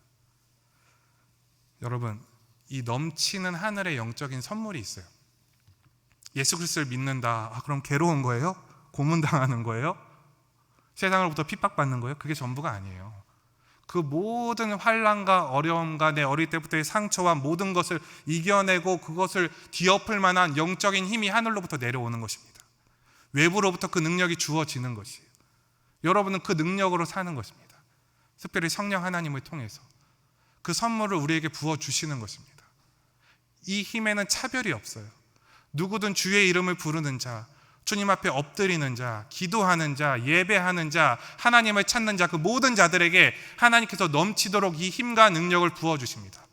여러분, 이 넘치는 하늘의 영적인 선물이 있어요. 예수 그리스도를 믿는다. 그럼 괴로운 거예요? 고문당하는 거예요? 세상으로부터 핍박받는 거예요? 그게 전부가 아니에요. 그 모든 환난과 어려움과 내 어릴 때부터의 상처와 모든 것을 이겨내고 그것을 뒤엎을 만한 영적인 힘이 하늘로부터 내려오는 것입니다. 외부로부터 그 능력이 주어지는 것이에요. 여러분은 그 능력으로 사는 것입니다. 특별히 성령 하나님을 통해서 그 선물을 우리에게 부어주시는 것입니다. 이 힘에는 차별이 없어요. 누구든 주의 이름을 부르는 자, 주님 앞에 엎드리는 자, 기도하는 자, 예배하는 자, 하나님을 찾는 자, 그 모든 자들에게 하나님께서 넘치도록 이 힘과 능력을 부어주십니다.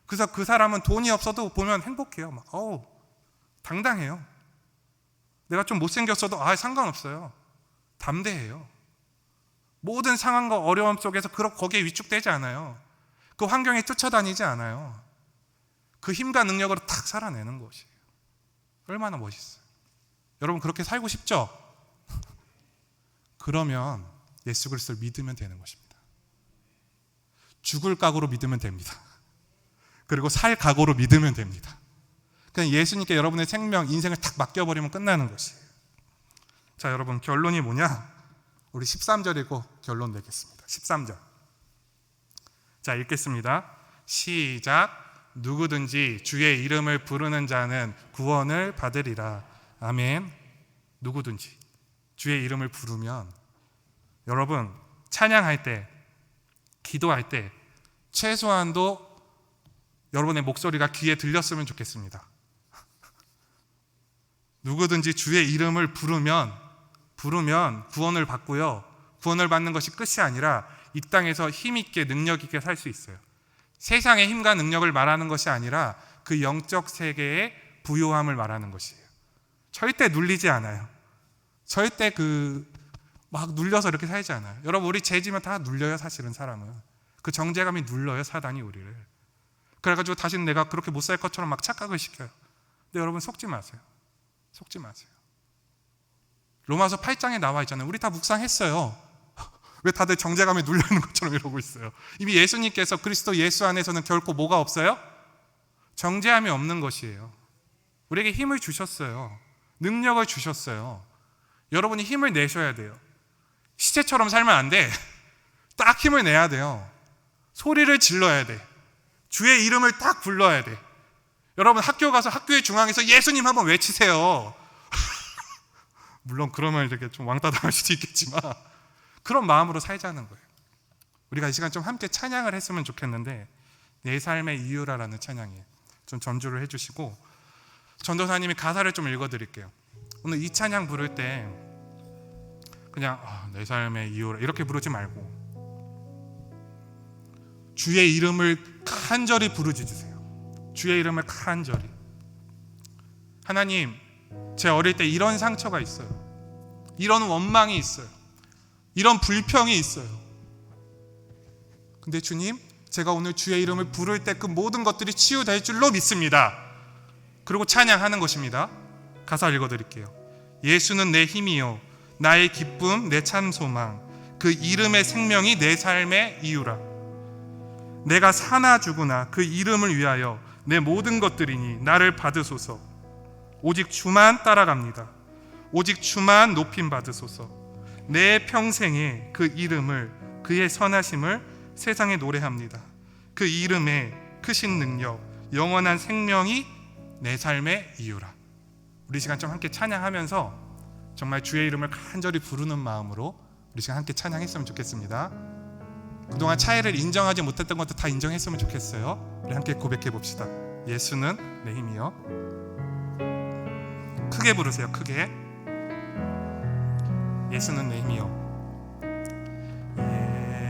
그래서 그 사람은 돈이 없어도 보면 행복해요. 당당해요. 내가 좀 못생겼어도 상관없어요. 담대해요. 모든 상황과 어려움 속에서 거기에 위축되지 않아요. 그 환경에 쫓아다니지 않아요. 그 힘과 능력으로 탁 살아내는 것이에요. 얼마나 멋있어요. 여러분, 그렇게 살고 싶죠? 그러면 예수 그리스도를 믿으면 되는 것입니다. 죽을 각오로 믿으면 됩니다. 그리고 살 각오로 믿으면 됩니다. 그냥 예수님께 여러분의 생명, 인생을 탁 맡겨버리면 끝나는 것이에요. 자, 여러분, 결론이 뭐냐? 우리 13절이고 결론 내겠습니다. 13절. 자, 읽겠습니다. 시작. 누구든지 주의 이름을 부르는 자는 구원을 받으리라. 아멘. 누구든지. 주의 이름을 부르면 여러분 찬양할 때, 기도할 때 최소한도 여러분의 목소리가 귀에 들렸으면 좋겠습니다. 누구든지 주의 이름을 부르면 구원을 받고요. 구원을 받는 것이 끝이 아니라 이 땅에서 힘있게 능력있게 살 수 있어요. 세상의 힘과 능력을 말하는 것이 아니라 그 영적 세계의 부요함을 말하는 것이에요. 절대 눌리지 않아요. 절대 막 눌려서 이렇게 살지 않아요. 여러분 우리 죄지면 다 눌려요. 사실은 사람은 그 정죄감이 눌러요. 사단이 우리를. 그래가지고 다시는 내가 그렇게 못 살 것처럼 막 착각을 시켜요. 근데 여러분 속지 마세요. 속지 마세요. 로마서 8장에 나와 있잖아요. 우리 다 묵상했어요. 왜 다들 정죄감에 눌려있는 것처럼 이러고 있어요? 이미 예수님께서 그리스도 예수 안에서는 결코 뭐가 없어요? 정죄함이 없는 것이에요. 우리에게 힘을 주셨어요. 능력을 주셨어요. 여러분이 힘을 내셔야 돼요. 시체처럼 살면 안 돼. 딱 힘을 내야 돼요. 소리를 질러야 돼. 주의 이름을 딱 불러야 돼. 여러분 학교 가서 학교의 중앙에서 예수님 한번 외치세요. 물론 그러면 이렇게 좀 왕따 당할 수도 있겠지만 그런 마음으로 살자는 거예요. 우리가 이 시간 좀 함께 찬양을 했으면 좋겠는데 내 삶의 이유라라는 찬양이에요. 좀 전주를 해주시고 전도사님이 가사를 좀 읽어드릴게요. 오늘 이 찬양 부를 때 그냥 내 삶의 이유라 이렇게 부르지 말고 주의 이름을 간절히 부르짖으세요. 주의 이름을 간절히. 하나님, 제 어릴 때 이런 상처가 있어요. 이런 원망이 있어요. 이런 불평이 있어요. 근데 주님, 제가 오늘 주의 이름을 부를 때 그 모든 것들이 치유될 줄로 믿습니다. 그리고 찬양하는 것입니다. 가사 읽어드릴게요. 예수는 내 힘이요 나의 기쁨 내 참 소망 그 이름의 생명이 내 삶의 이유라. 내가 사나 죽으나 그 이름을 위하여 내 모든 것들이니 나를 받으소서. 오직 주만 따라갑니다. 오직 주만 높임 받으소서. 내 평생에 그 이름을 그의 선하심을 세상에 노래합니다. 그 이름의 크신 능력 영원한 생명이 내 삶의 이유라. 우리 시간 좀 함께 찬양하면서 정말 주의 이름을 간절히 부르는 마음으로 우리 시간 함께 찬양했으면 좋겠습니다. 그동안 차이를 인정하지 못했던 것도 다 인정했으면 좋겠어요. 우리 함께 고백해 봅시다. 예수는 내 힘이요. 크게 부르세요. 크게. 예수는 내 힘이요.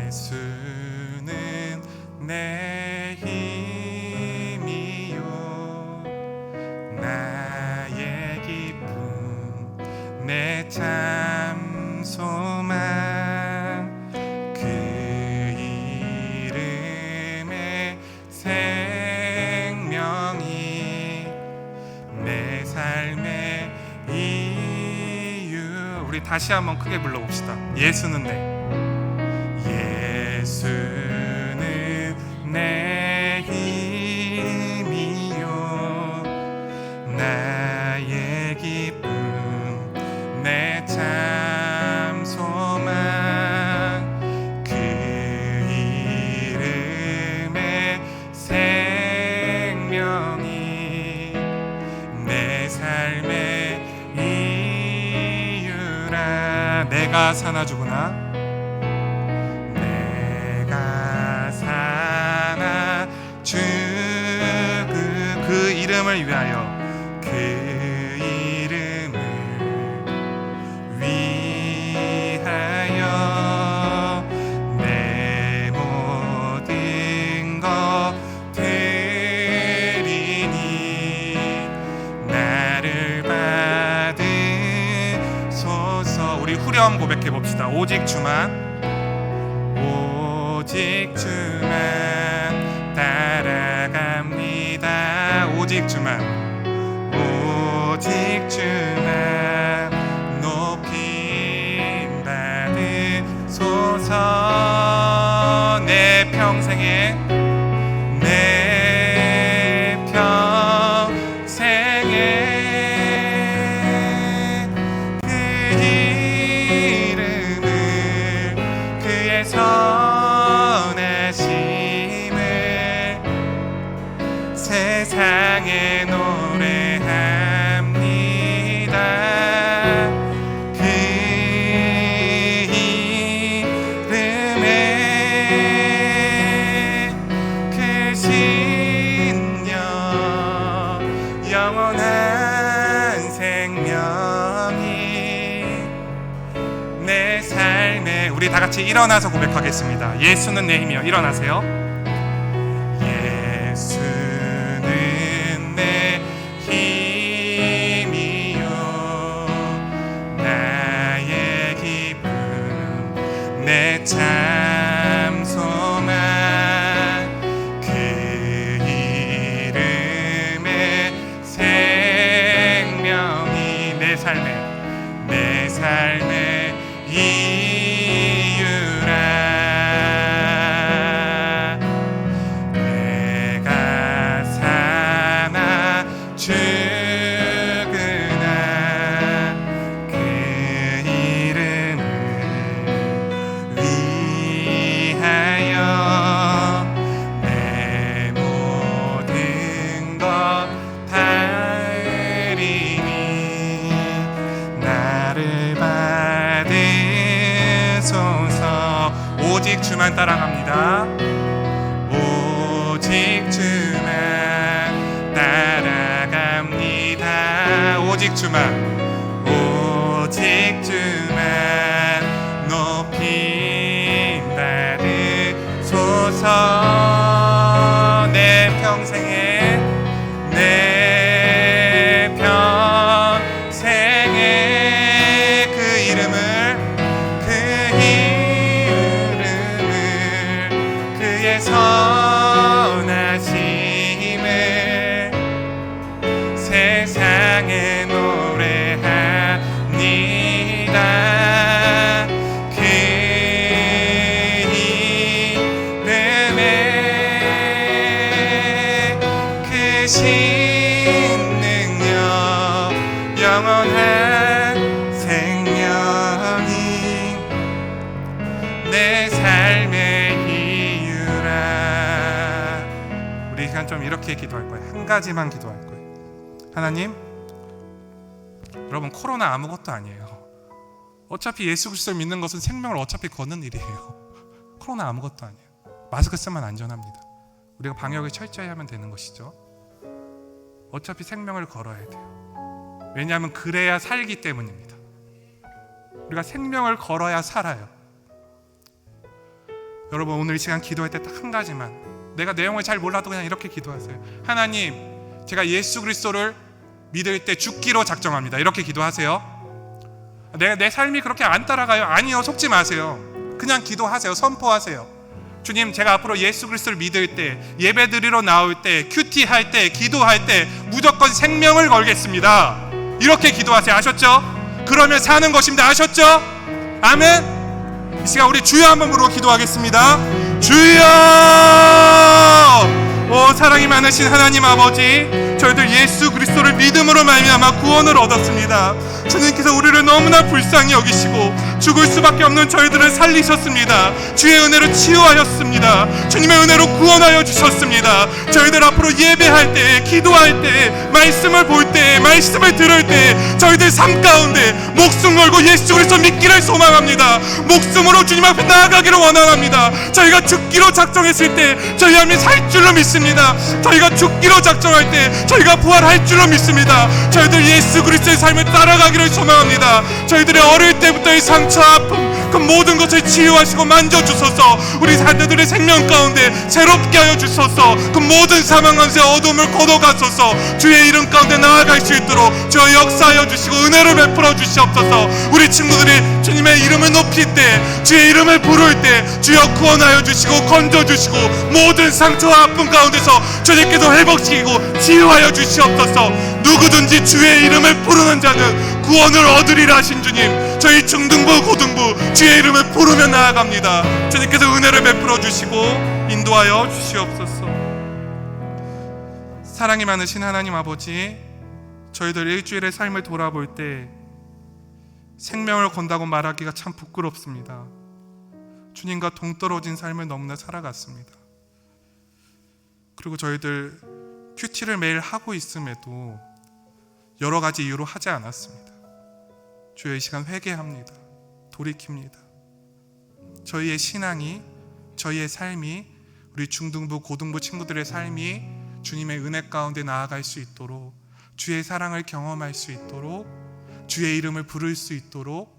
예수는 내 힘이요 나의 기쁨 내 참 소망 그 이름의 생명이 내 삶의 이유. 우리 다시 한번 크게 불러봅시다. 예수는 내 힘이요 나의 기쁨 내 참 소망 그 이름의 생명이 내 삶의 이유라. 내가 사나 죽으나 그 이름을 위하여 그 이름을 위하여 내 모든 것 드리니 나를 받으소서. 우리 후렴 고백해 봅시다. 오직 주만 따라갑니다. 오직 주만 높임 받으소서. 내 평생에 그 이름을 그의 선하심을 세상에 노래합니다. 삶에 우리 다 같이 일어나서 고백하겠습니다. 예수는 내 힘이여. 일어나세요. 예수는 내 힘이여 나의 기쁨 내 참 소망 그 이름의 생명이 내 삶의 이유라 내가 사나 죽으나 그 이름을 위하여 내 모든 것 다리니 나를 받으소서. 오직 주만 따라갑니다. 오직 주만 따라갑니다. 오직 주만 높이 받으소서. 내 평생에 그 이름을 그의 선하심을 세상에 노래합니다. 그 이름에 크신 능력 영원한 생명이 내 삶의 이유라. 우리 이 시간 좀 이렇게 기도할 거예요. 한 가지만 기도할 거예요. 하나님, 여러분 코로나 아무것도 아니에요. 어차피 예수 그리스도를 믿는 것은 생명을 어차피 거는 일이에요. 코로나 아무것도 아니에요. 마스크 쓰면 안전합니다. 우리가 방역을 철저히 하면 되는 것이죠. 어차피 생명을 걸어야 돼요. 왜냐하면 그래야 살기 때문입니다. 우리가 생명을 걸어야 살아요. 여러분 오늘 이 시간 기도할 때 딱 한 가지만, 내가 내용을 잘 몰라도 그냥 이렇게 기도하세요. 하나님, 제가 예수 그리스도를 믿을 때 죽기로 작정합니다. 이렇게 기도하세요. 내 삶이 그렇게 안 따라가요? 아니요, 속지 마세요. 그냥 기도하세요. 선포하세요. 주님, 제가 앞으로 예수 그리스도를 믿을 때, 예배 드리러 나올 때, 큐티 할 때, 기도할 때 무조건 생명을 걸겠습니다. 이렇게 기도하세요. 아셨죠? 그러면 사는 것입니다. 아셨죠? 아멘. 이 시간 우리 주여 한번 부르고 기도하겠습니다. 주여! 오 사랑이 많으신 하나님 아버지, 저희들 예수 그리스도를 믿음으로 말미암아 구원을 얻었습니다. 주님께서 우리를 너무나 불쌍히 여기시고 죽을 수밖에 없는 저희들을 살리셨습니다. 주의 은혜로 치유하였습니다. 주님의 은혜로 구원하여 주셨습니다. 저희들 앞으로 예배할 때, 기도할 때, 말씀을 볼 때, 말씀을 들을 때 저희들 삶 가운데 목숨 걸고 예수 그리스도 믿기를 소망합니다. 목숨으로 주님 앞에 나아가기를 원합니다. 저희가 죽기로 작정했을 때 저희 삶이 살 줄로 믿습니다. 저희가 죽기로 작정할 때 저희가 부활할 줄로 믿습니다. 저희들 예수 그리스도의 삶을 따라가기를 소망합니다. 저희들의 어릴 때부터의 상처, 아픔, 그 모든 것을 치유하시고 만져주소서. 우리 자녀들의 생명 가운데 새롭게 하여 주소서. 그 모든 사망 감세 어둠을 걷어가소서. 주의 이름 가운데 나아갈 수 있도록 주여 역사하여 주시고 은혜를 베풀어 주시옵소서. 우리 친구들이 주님의 이름을 높일 때, 주의 이름을 부를 때 주여 구원하여 주시고 건져주시고 모든 상처와 아픔 가운데서 주님께서 회복시키고 치유하여 주시옵소서. 누구든지 주의 이름을 부르는 자는 구원을 얻으리라 하신 주님, 저희 중등부 고등부 주의 이름을 부르며 나아갑니다. 주님께서 은혜를 베풀어 주시고 인도하여 주시옵소서. 사랑이 많으신 하나님 아버지, 저희들 일주일의 삶을 돌아볼 때 생명을 건다고 말하기가 참 부끄럽습니다. 주님과 동떨어진 삶을 너무나 살아갔습니다. 그리고 저희들 큐티를 매일 하고 있음에도 여러 가지 이유로 하지 않았습니다. 주여 이 시간 회개합니다. 돌이킵니다. 저희의 신앙이, 저희의 삶이, 우리 중등부 고등부 친구들의 삶이 주님의 은혜 가운데 나아갈 수 있도록, 주의 사랑을 경험할 수 있도록, 주의 이름을 부를 수 있도록,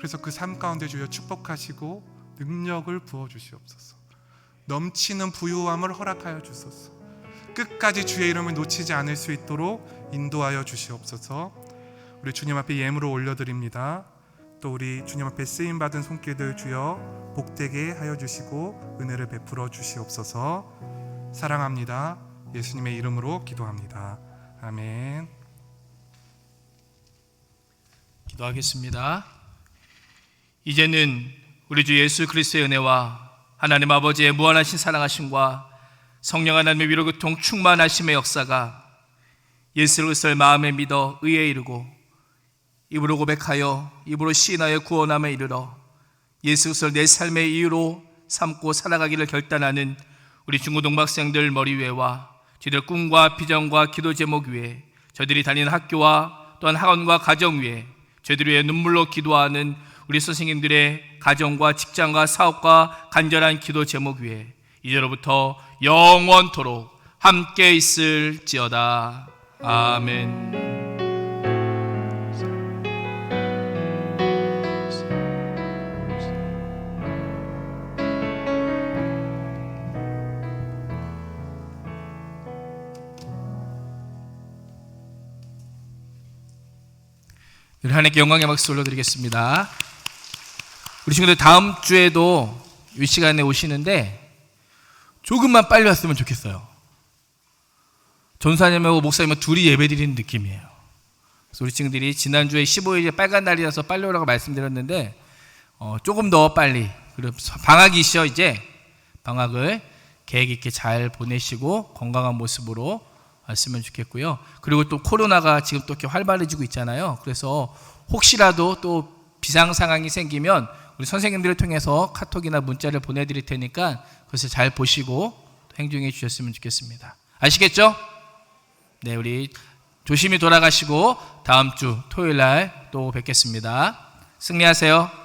그래서 그 삶 가운데 주여 축복하시고 능력을 부어 주시옵소서. 넘치는 부유함을 허락하여 주소서. 끝까지 주의 이름을 놓치지 않을 수 있도록 인도하여 주시옵소서. 우리 주님 앞에 예물을 올려드립니다. 또 우리 주님 앞에 쓰임받은 손길들 주여 복되게 하여 주시고 은혜를 베풀어 주시옵소서. 사랑합니다. 예수님의 이름으로 기도합니다. 아멘. 기도하겠습니다. 이제는 우리 주 예수 그리스도의 은혜와 하나님 아버지의 무한하신 사랑하심과 성령 하나님의 위로 교통 충만하심의 역사가 예수 그리스도를 마음에 믿어 의에 이르고 입으로 고백하여 입으로 시인하여 구원함에 이르러 예수 그리스도를 내 삶의 이유로 삼고 살아가기를 결단하는 우리 중고등학생들 머리 위에와 저희들 꿈과 비전과 기도 제목 위에 저희들이 다니는 학교와 또한 학원과 가정 위에 저희들 위해 눈물로 기도하는 우리 선생님들의 가정과 직장과 사업과 간절한 기도 제목 위에 이제로부터 영원토록 함께 있을지어다. 아멘. 우리 하나님께 영광의 박수 올려드리겠습니다. 우리 친구들 다음 주에도 이 시간에 오시는데 조금만 빨리 왔으면 좋겠어요. 전사님하고 목사님은 둘이 예배드리는 느낌이에요. 그래서 우리 친구들이 지난주에 15일에 빨간 날이라서 빨리 오라고 말씀드렸는데 조금 더 빨리, 그리고 방학이시죠. 이제 방학을 계획 있게 잘 보내시고 건강한 모습으로 왔으면 좋겠고요. 그리고 또 코로나가 지금 또 이렇게 활발해지고 있잖아요. 그래서 혹시라도 또 비상 상황이 생기면 우리 선생님들을 통해서 카톡이나 문자를 보내드릴 테니까 그것을 잘 보시고 행동해 주셨으면 좋겠습니다. 아시겠죠? 네, 우리 조심히 돌아가시고 다음 주 토요일 날 또 뵙겠습니다. 승리하세요.